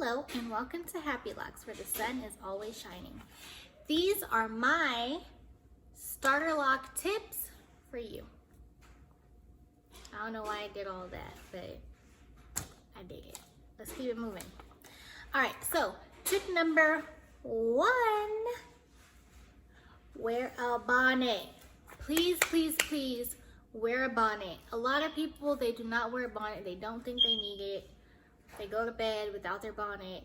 Hello and welcome to Happy Locs, where the sun is always shining. These are my starter lock tips for you. I don't know why I did all that, but I dig it. Let's keep it moving. All right, so tip number 1, wear a bonnet. Please, please, please wear a bonnet. A lot of people, they do not wear a bonnet. They don't think they need it. They go to bed without their bonnet.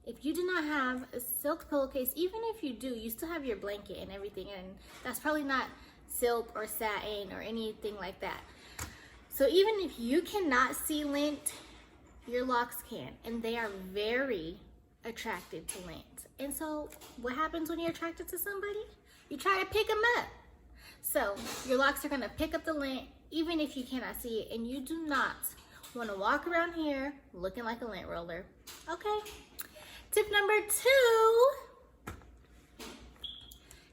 If you do not have a silk pillowcase, even if you do, you still have your blanket and everything, and that's probably not silk or satin or anything like that. So even if you cannot see lint, your locks can, and they are very attracted to lint. And so what happens when you're attracted to somebody? You try to pick them up. So your locks are gonna pick up the lint even if you cannot see it, and you do not want to walk around here looking like a lint roller. Okay. Tip number 2,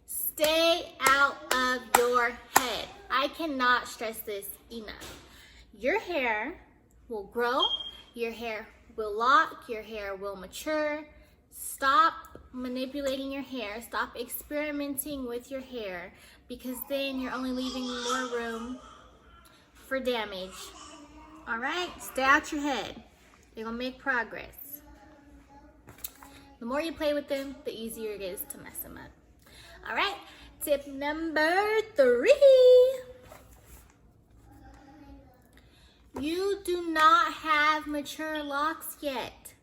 stay out of your head. I cannot stress this enough. Your hair will grow, your hair will lock, your hair will mature. Stop manipulating your hair. Stop experimenting with your hair, because then you're only leaving more room for damage. All right, stay out your head. You're gonna make progress. The more you play with them, the easier it is to mess them up. All right, tip number 3. You do not have mature locks yet.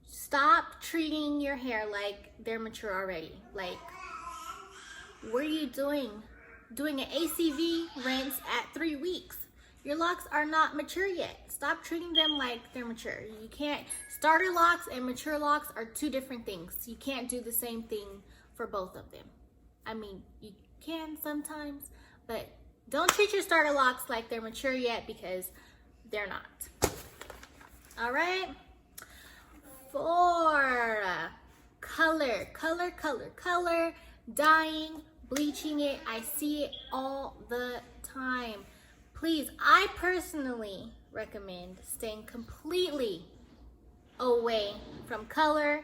Stop treating your hair like they're mature already. Like, what are you doing? Doing an ACV rinse at 3 weeks. Your locks are not mature yet. Stop treating them like they're mature. You can't, starter locks and mature locks are 2 different things. You can't do the same thing for both of them. I mean, you can sometimes, but don't treat your starter locks like they're mature yet, because they're not. All right. 4, color, dyeing, bleaching it. I see it all the time. Please, I personally recommend staying completely away from color,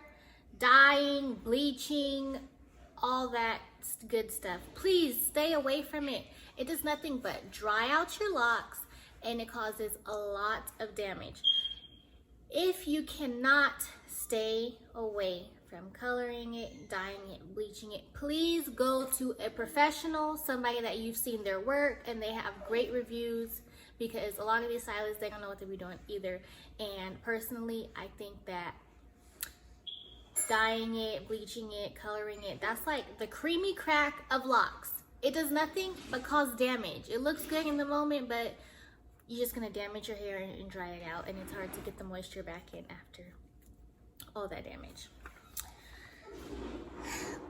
dyeing, bleaching, all that good stuff. Please stay away from it. It does nothing but dry out your locks, and it causes a lot of damage. If you cannot stay away from coloring it, dyeing it, bleaching it, please go to a professional, somebody that you've seen their work and they have great reviews, because a lot of these stylists, they don't know what they be doing either. And personally, I think that dyeing it, bleaching it, coloring it, that's like the creamy crack of locks. It does nothing but cause damage. It looks good in the moment, but you're just gonna damage your hair and dry it out, and it's hard to get the moisture back in after all that damage.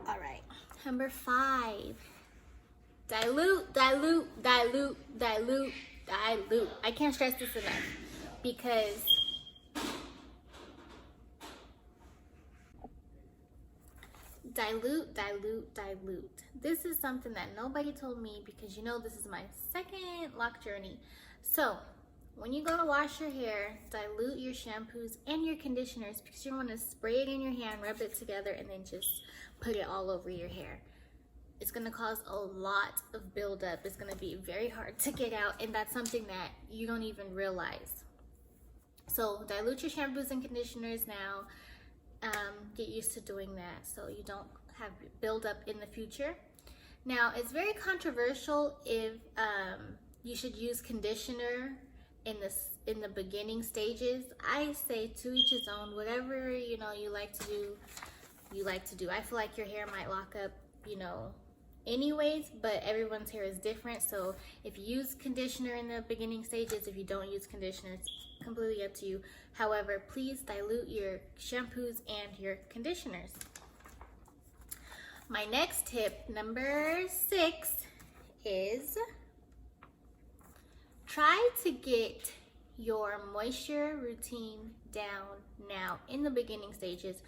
All right, number 5, dilute. I can't stress this enough, because dilute. This is something that nobody told me, because you know this is my 2nd lock journey. So when you go to wash your hair, dilute your shampoos and your conditioners, because you want to spray it in your hand, rub it together, and then just put it all over your hair. It's going to cause a lot of buildup. It's going to be very hard to get out, and that's something that you don't even realize. So dilute your shampoos and conditioners now. Get used to doing that so you don't have buildup in the future. Now, it's very controversial if you should use conditioner in the beginning stages. I say to each his own. Whatever you like to do, you like to do. I feel like your hair might lock up, anyways, but everyone's hair is different. So if you use conditioner in the beginning stages, if you don't use conditioner, it's completely up to you. However, please dilute your shampoos and your conditioners. My next tip, number 6, is try to get your moisture routine down now in the beginning stages,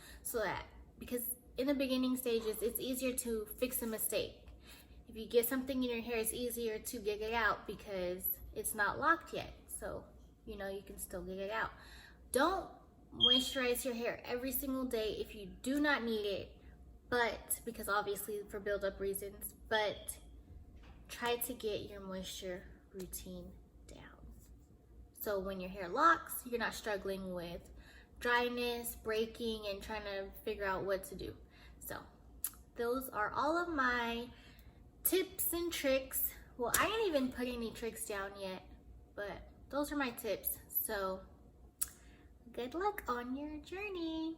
because in the beginning stages, it's easier to fix a mistake. If you get something in your hair, it's easier to get it out because it's not locked yet. So, you can still get it out. Don't moisturize your hair every single day if you do not need it, but because obviously for build-up reasons, but try to get your moisture routine down. So when your hair locks, you're not struggling with dryness, breaking, and trying to figure out what to do. So those are all of my tips and tricks. Well, I didn't even put any tricks down yet, but those are my tips. So good luck on your journey.